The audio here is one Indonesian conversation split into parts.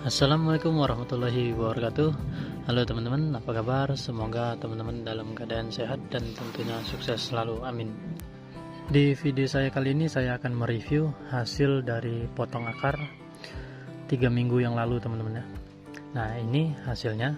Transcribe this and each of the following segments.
Assalamualaikum warahmatullahi wabarakatuh. Halo teman-teman, apa kabar? Semoga teman-teman dalam keadaan sehat dan tentunya sukses selalu, amin. Di video saya kali ini saya akan mereview hasil dari potong akar 3 minggu yang lalu teman-teman ya. Nah, ini hasilnya.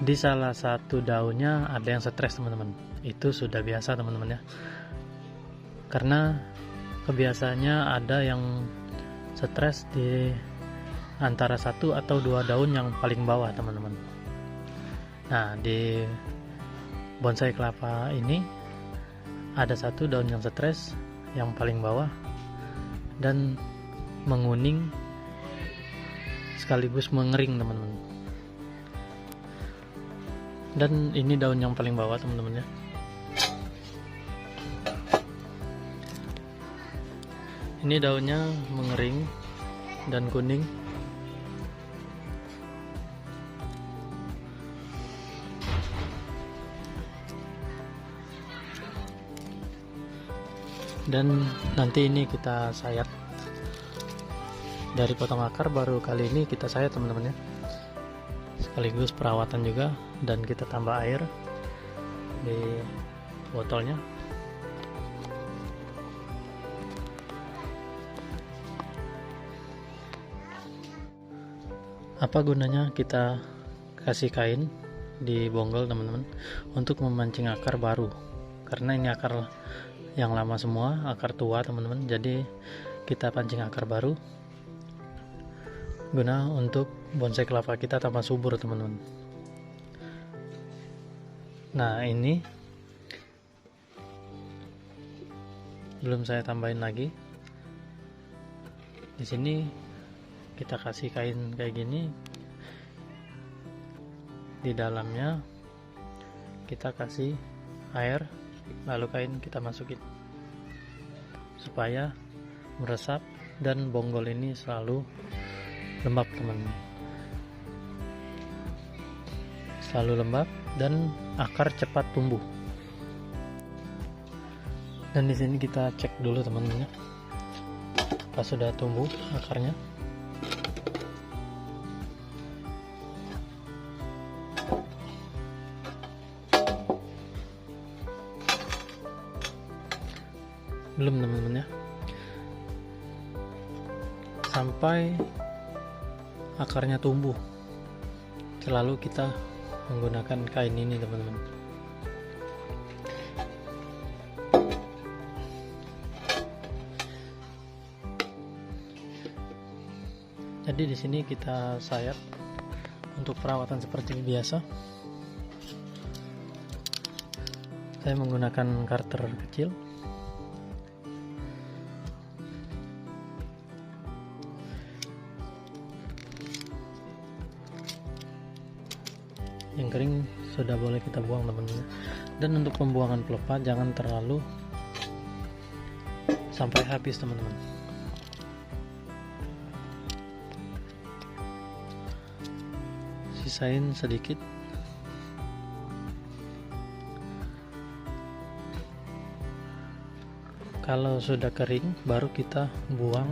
Di salah satu daunnya ada yang stres teman-teman. Itu sudah biasa teman-teman ya. Karena kebiasaannya ada yang stres di antara 1 atau 2 daun yang paling bawah teman-teman. Nah, di bonsai kelapa ini ada 1 daun yang stres yang paling bawah dan menguning sekaligus mengering teman-teman. Dan ini daun yang paling bawah teman-teman ya. Ini daunnya mengering dan kuning. Dan nanti ini kita sayat dari potong akar, baru kali ini kita sayat teman-teman ya. Sekaligus perawatan juga, dan kita tambah air di botolnya. Apa gunanya kita kasih kain di bonggol teman-teman? Untuk memancing akar baru, karena ini akar yang lama semua, akar tua teman-teman. Jadi kita pancing akar baru guna untuk bonsai kelapa kita tambah subur teman-teman. Nah, ini belum saya tambahin lagi. Di sini kita kasih kain kayak gini, di dalamnya kita kasih air, lalu kain kita masukin supaya meresap dan bonggol ini selalu lembab teman-teman, selalu lembab dan akar cepat tumbuh. Dan di sini kita cek dulu teman-teman ya, pas sudah tumbuh akarnya. Belum teman-teman ya, sampai akarnya tumbuh selalu kita menggunakan kain ini teman-teman. Jadi di sini kita sayat untuk perawatan seperti biasa. Saya menggunakan karter kecil. Yang kering sudah boleh kita buang teman-teman. Dan untuk pembuangan pelepah jangan terlalu sampai habis teman-teman. Sisain sedikit. Kalau sudah kering baru kita buang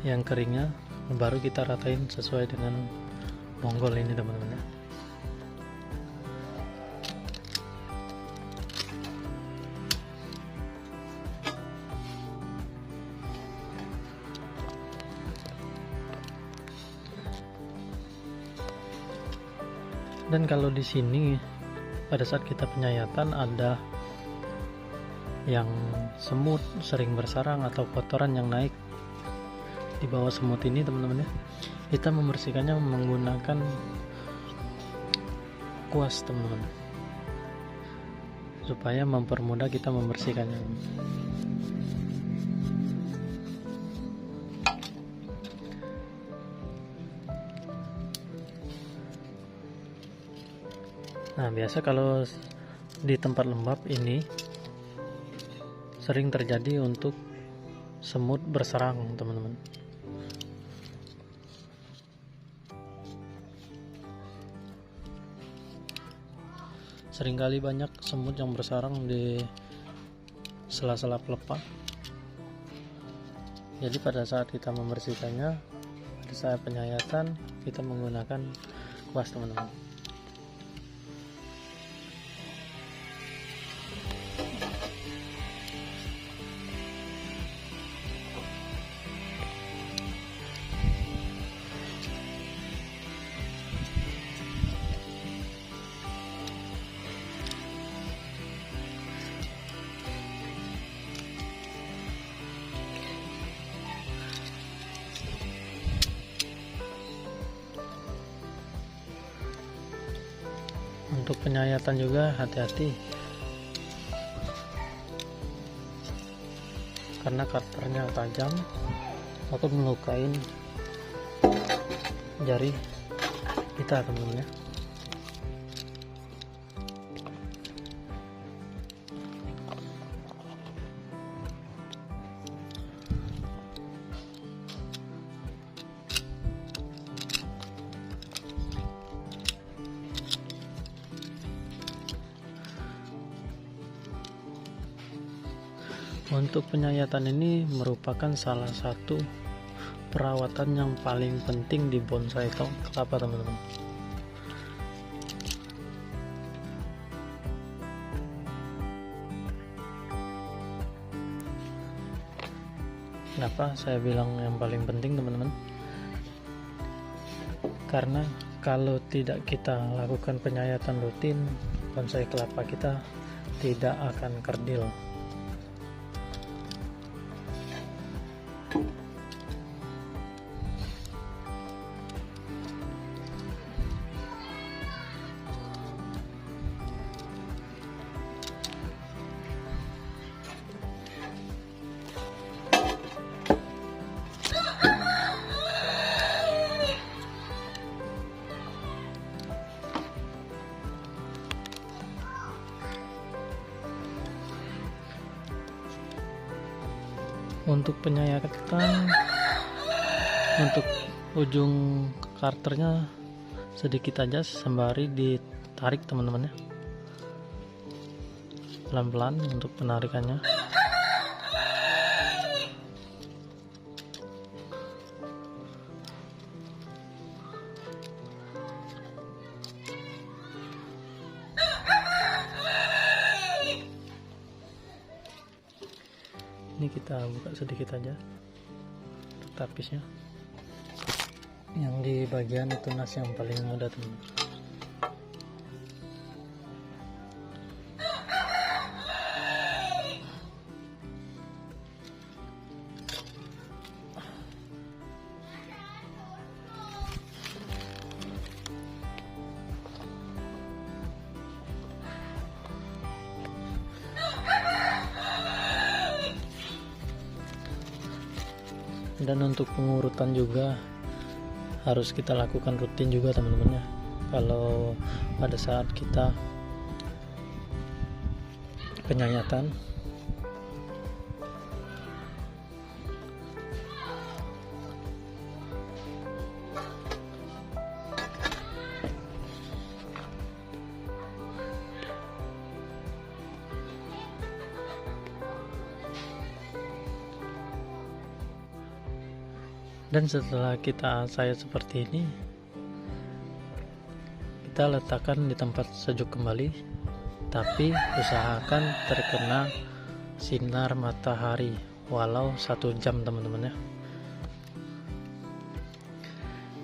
yang keringnya, baru kita ratain sesuai dengan bonggol ini teman-teman ya. Dan kalau di sini pada saat kita penyayatan ada yang semut sering bersarang atau kotoran yang naik di bawah semut ini teman-teman ya, kita membersihkannya menggunakan kuas teman-teman, supaya mempermudah kita membersihkannya. Nah, biasa kalau di tempat lembab ini sering terjadi untuk semut berserang teman-teman. Seringkali banyak semut yang bersarang di sela-sela pelepah. Jadi pada saat kita membersihkannya selesai penyayatan, kita menggunakan kuas teman-teman. Untuk penyayatan juga hati-hati, karena cutternya tajam, takut melukai jari kita teman-teman ya. Untuk penyayatan ini merupakan salah satu perawatan yang paling penting di bonsai kelapa teman-teman. Kenapa saya bilang yang paling penting teman-teman? Karena kalau tidak kita lakukan penyayatan rutin, bonsai kelapa kita tidak akan kerdil. Untuk penyayatan, untuk ujung karternya sedikit aja sembari ditarik teman-teman ya, pelan-pelan untuk penarikannya. Ini kita buka sedikit aja untuk tapisnya, yang di bagian tunas yang paling mudah teman. Dan untuk pengurutan juga harus kita lakukan rutin juga teman-teman ya. Kalau pada saat kita penyayatan, dan setelah kita sayat seperti ini, kita letakkan di tempat sejuk kembali, tapi usahakan terkena sinar matahari walau 1 jam teman-teman ya.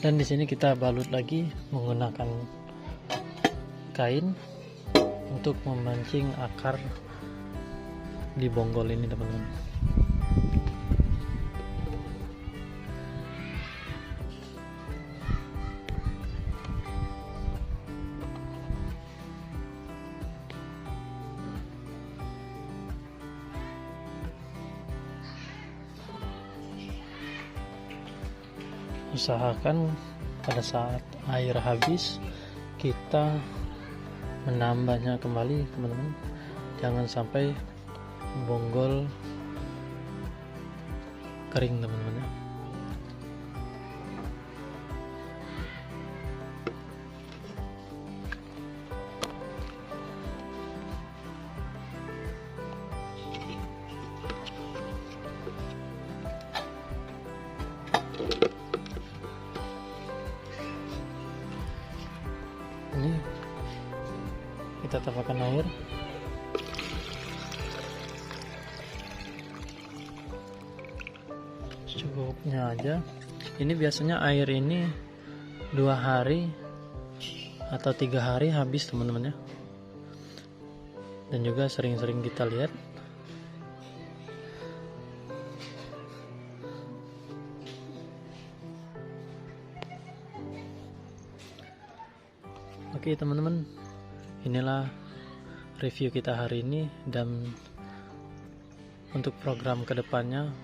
Dan di sini kita balut lagi menggunakan kain untuk memancing akar di bonggol ini teman-teman. Usahakan pada saat air habis kita menambahnya kembali teman-teman, jangan sampai bonggol kering teman-teman ya. kita tambahkan air. Cukupnya aja. Ini biasanya air ini 2 hari atau 3 hari habis teman-teman ya. Dan juga sering-sering kita lihat Oke teman-teman, inilah review kita hari ini, dan untuk program kedepannya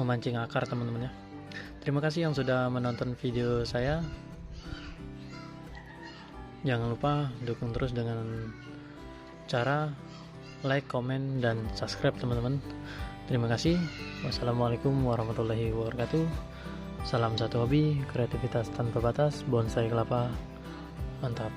memancing akar teman-teman ya. Terima kasih yang sudah menonton video saya. Jangan lupa dukung terus dengan cara like, komen, dan subscribe teman-teman. Terima kasih. Wassalamualaikum warahmatullahi wabarakatuh. Salam satu hobi, kreativitas tanpa batas, bonsai kelapa. Mantap.